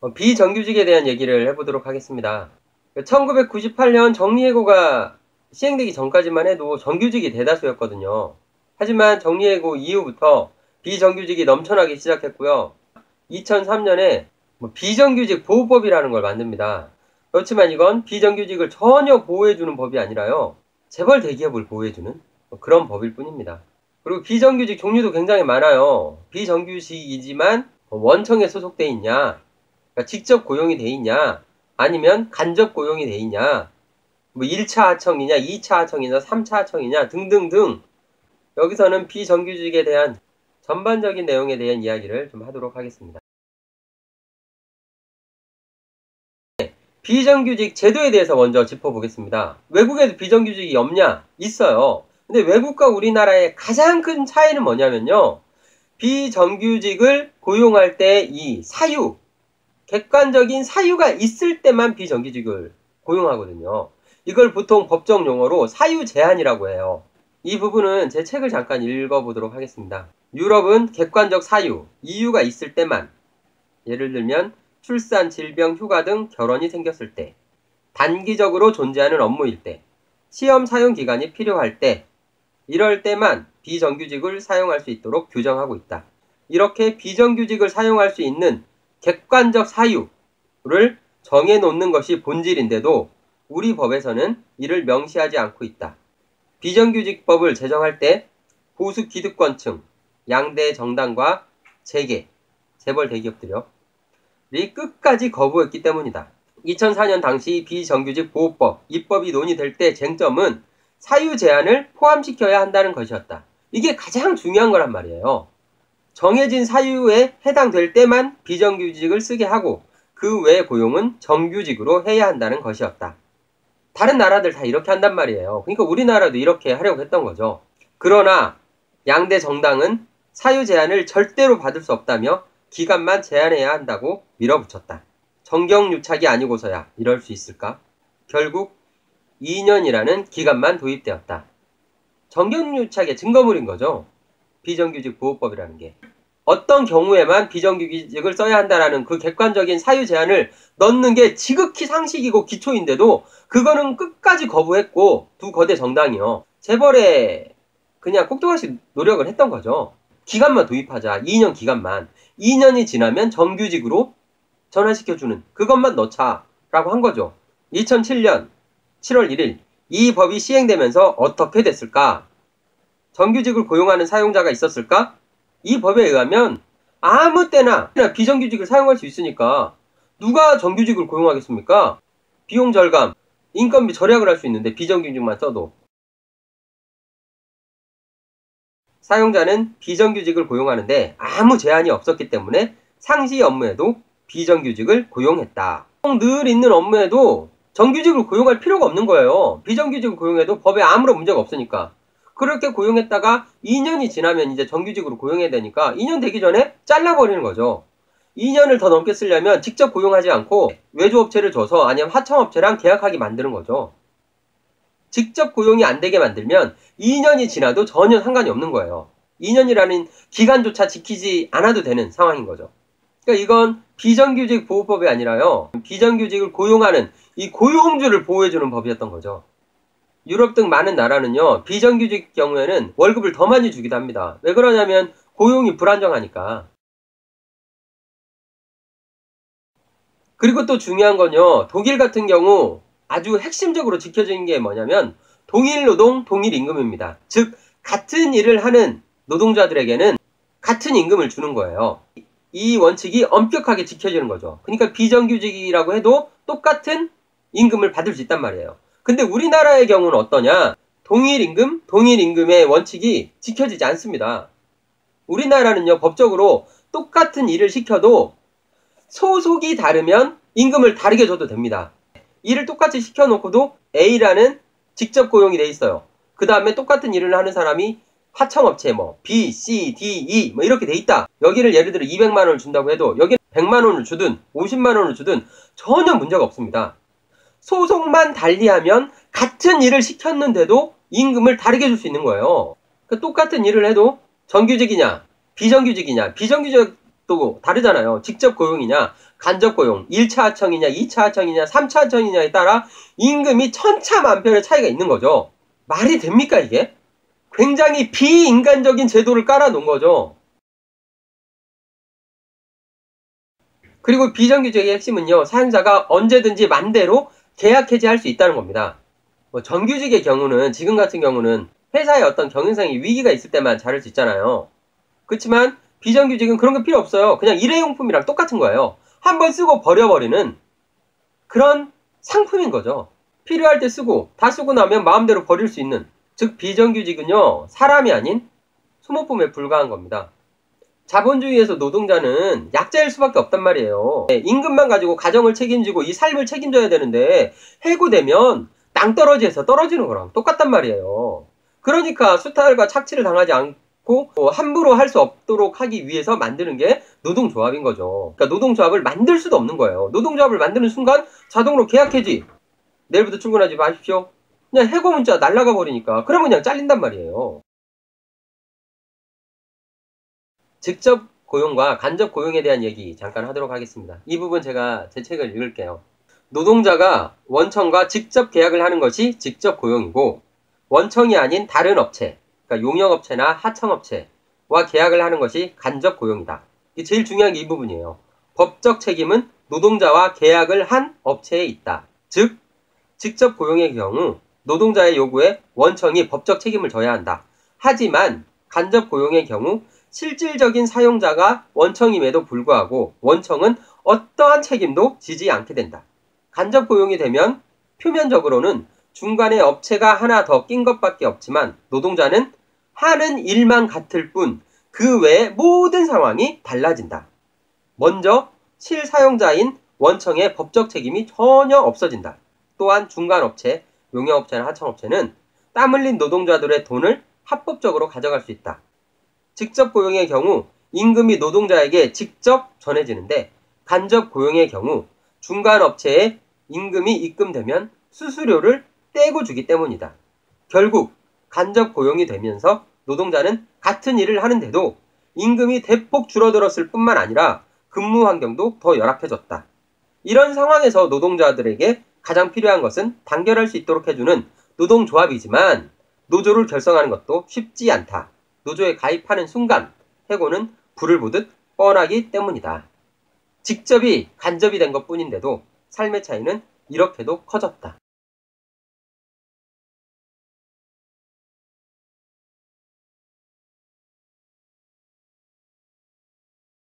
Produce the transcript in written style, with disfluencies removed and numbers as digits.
비정규직에 대한 얘기를 해보도록 하겠습니다. 1998년 정리해고가 시행되기 전까지만 해도 정규직이 대다수였거든요. 하지만 정리해고 이후부터 비정규직이 넘쳐나기 시작했고요. 2003년에 비정규직 보호법이라는 걸 만듭니다. 그렇지만 이건 비정규직을 전혀 보호해주는 법이 아니라요, 재벌 대기업을 보호해주는 그런 법일 뿐입니다. 그리고 비정규직 종류도 굉장히 많아요. 비정규직이지만 원청에 소속돼 있냐, 그러니까 직접 고용이 돼 있냐, 아니면 간접 고용이 돼 있냐, 1차 하청이냐, 2차 하청이냐, 3차 하청이냐 등등등. 여기서는 비정규직에 대한 전반적인 내용에 대한 이야기를 좀 하도록 하겠습니다. 비정규직 제도에 대해서 먼저 짚어보겠습니다. 외국에도 비정규직이 없냐? 있어요. 근데 외국과 우리나라의 가장 큰 차이는 뭐냐면요, 비정규직을 고용할 때 이 사유, 객관적인 사유가 있을 때만 비정규직을 고용하거든요. 이걸 보통 법정 용어로 사유 제한이라고 해요. 이 부분은 제 책을 잠깐 읽어보도록 하겠습니다. 유럽은 객관적 사유, 이유가 있을 때만, 예를 들면 출산, 질병, 휴가 등 결혼이 생겼을 때, 단기적으로 존재하는 업무일 때, 시험 사용 기간이 필요할 때, 이럴 때만 비정규직을 사용할 수 있도록 규정하고 있다. 이렇게 비정규직을 사용할 수 있는 객관적 사유를 정해놓는 것이 본질인데도 우리 법에서는 이를 명시하지 않고 있다. 비정규직법을 제정할 때 보수 기득권층, 양대 정당과 재계, 재벌 대기업들이 끝까지 거부했기 때문이다. 2004년 당시 비정규직 보호법 입법이 논의될 때 쟁점은 사유 제한을 포함시켜야 한다는 것이었다. 이게 가장 중요한 거란 말이에요. 정해진 사유에 해당될 때만 비정규직을 쓰게 하고 그 외 고용은 정규직으로 해야 한다는 것이었다. 다른 나라들 다 이렇게 한단 말이에요. 그러니까 우리나라도 이렇게 하려고 했던 거죠. 그러나 양대 정당은 사유 제한을 절대로 받을 수 없다며 기간만 제한해야 한다고 밀어붙였다. 정경유착이 아니고서야 이럴 수 있을까? 결국 2년이라는 기간만 도입되었다. 정경유착의 증거물인 거죠. 비정규직 보호법이라는 게. 어떤 경우에만 비정규직을 써야 한다라는 그 객관적인 사유 제한을 넣는 게 지극히 상식이고 기초인데도 그거는 끝까지 거부했고, 두 거대 정당이요, 재벌에 그냥 꼭두각시 노력을 했던 거죠. 기간만 도입하자. 2년 기간만. 2년이 지나면 정규직으로 전환시켜주는 그것만 넣자 라고 한 거죠. 2007년 7월 1일 이 법이 시행되면서 어떻게 됐을까? 정규직을 고용하는 사용자가 있었을까? 이 법에 의하면 아무 때나 비정규직을 사용할 수 있으니까 누가 정규직을 고용하겠습니까? 비용 절감, 인건비 절약을 할 수 있는데 비정규직만 써도. 사용자는 비정규직을 고용하는데 아무 제한이 없었기 때문에 상시 업무에도 비정규직을 고용했다. 늘 있는 업무에도 정규직을 고용할 필요가 없는 거예요. 비정규직을 고용해도 법에 아무런 문제가 없으니까. 그렇게 고용했다가 2년이 지나면 이제 정규직으로 고용해야 되니까 2년 되기 전에 잘라버리는 거죠. 2년을 더 넘게 쓰려면 직접 고용하지 않고 외주업체를 줘서 아니면 하청업체랑 계약하게 만드는 거죠. 직접 고용이 안 되게 만들면 2년이 지나도 전혀 상관이 없는 거예요. 2년이라는 기간조차 지키지 않아도 되는 상황인 거죠. 그러니까 이건 비정규직 보호법이 아니라요, 비정규직을 고용하는 이 고용주를 보호해주는 법이었던 거죠. 유럽 등 많은 나라는요, 비정규직 경우에는 월급을 더 많이 주기도 합니다. 왜 그러냐면 고용이 불안정하니까. 그리고 또 중요한 건요, 독일 같은 경우 아주 핵심적으로 지켜지는 게 뭐냐면 동일 노동, 동일 임금입니다. 즉 같은 일을 하는 노동자들에게는 같은 임금을 주는 거예요. 이 원칙이 엄격하게 지켜지는 거죠. 그러니까 비정규직이라고 해도 똑같은 임금을 받을 수 있단 말이에요. 근데 우리나라의 경우는 어떠냐? 동일 임금, 동일 임금의 원칙이 지켜지지 않습니다. 우리나라는요, 법적으로 똑같은 일을 시켜도 소속이 다르면 임금을 다르게 줘도 됩니다. 일을 똑같이 시켜놓고도 A라는 직접 고용이 돼 있어요. 그 다음에 똑같은 일을 하는 사람이 하청업체 B, C, D, E 이렇게 돼 있다. 여기를 예를 들어 200만원을 준다고 해도 여기는 100만원을 주든 50만원을 주든 전혀 문제가 없습니다. 소속만 달리하면 같은 일을 시켰는데도 임금을 다르게 줄 수 있는 거예요. 그러니까 똑같은 일을 해도 정규직이냐 비정규직이냐, 비정규직도 다르잖아요. 직접 고용이냐, 간접 고용, 1차 하청이냐, 2차 하청이냐, 3차 하청이냐에 따라 임금이 천차만별의 차이가 있는 거죠. 말이 됩니까, 이게? 굉장히 비인간적인 제도를 깔아놓은 거죠. 그리고 비정규직의 핵심은요, 사용자가 언제든지 맘대로 계약 해지할 수 있다는 겁니다. 정규직의 경우는, 지금 같은 경우는 회사에 어떤 경영상의 위기가 있을 때만 자를 수 있잖아요. 그렇지만 비정규직은 그런 게 필요 없어요. 그냥 일회용품이랑 똑같은 거예요. 한번 쓰고 버려버리는 그런 상품인 거죠. 필요할 때 쓰고 다 쓰고 나면 마음대로 버릴 수 있는, 즉 비정규직은요, 사람이 아닌 소모품에 불과한 겁니다. 자본주의에서 노동자는 약자일 수밖에 없단 말이에요. 임금만 가지고 가정을 책임지고 이 삶을 책임져야 되는데 해고되면 낭떠러지에서 떨어지는 거랑 똑같단 말이에요. 그러니까 수탈과 착취를 당하지 않고 함부로 할 수 없도록 하기 위해서 만드는 게 노동조합인 거죠. 그러니까 노동조합을 만들 수도 없는 거예요. 노동조합을 만드는 순간 자동으로 계약 해지. 내일부터 출근하지 마십시오. 그냥 해고 문자 날라가 버리니까 그러면 그냥 잘린단 말이에요. 직접 고용과 간접 고용에 대한 얘기 잠깐 하도록 하겠습니다. 이 부분 제가 제 책을 읽을게요. 노동자가 원청과 직접 계약을 하는 것이 직접 고용이고, 원청이 아닌 다른 업체, 그러니까 용역업체나 하청업체와 계약을 하는 것이 간접 고용이다. 이게 제일 중요한 게 이 부분이에요. 법적 책임은 노동자와 계약을 한 업체에 있다. 즉, 직접 고용의 경우 노동자의 요구에 원청이 법적 책임을 져야 한다. 하지만 간접 고용의 경우 실질적인 사용자가 원청임에도 불구하고 원청은 어떠한 책임도 지지 않게 된다. 간접 고용이 되면 표면적으로는 중간에 업체가 하나 더 낀 것밖에 없지만 노동자는 하는 일만 같을 뿐 그 외의 모든 상황이 달라진다. 먼저 실사용자인 원청의 법적 책임이 전혀 없어진다. 또한 중간업체, 용역업체나 하청업체는 땀 흘린 노동자들의 돈을 합법적으로 가져갈 수 있다. 직접 고용의 경우 임금이 노동자에게 직접 전해지는데, 간접 고용의 경우 중간업체에 임금이 입금되면 수수료를 떼고 주기 때문이다. 결국 간접 고용이 되면서 노동자는 같은 일을 하는데도 임금이 대폭 줄어들었을 뿐만 아니라 근무 환경도 더 열악해졌다. 이런 상황에서 노동자들에게 가장 필요한 것은 단결할 수 있도록 해주는 노동조합이지만 노조를 결성하는 것도 쉽지 않다. 노조에 가입하는 순간 해고는 불을 보듯 뻔하기 때문이다. 직접이 간접이 된 것뿐인데도 삶의 차이는 이렇게도 커졌다.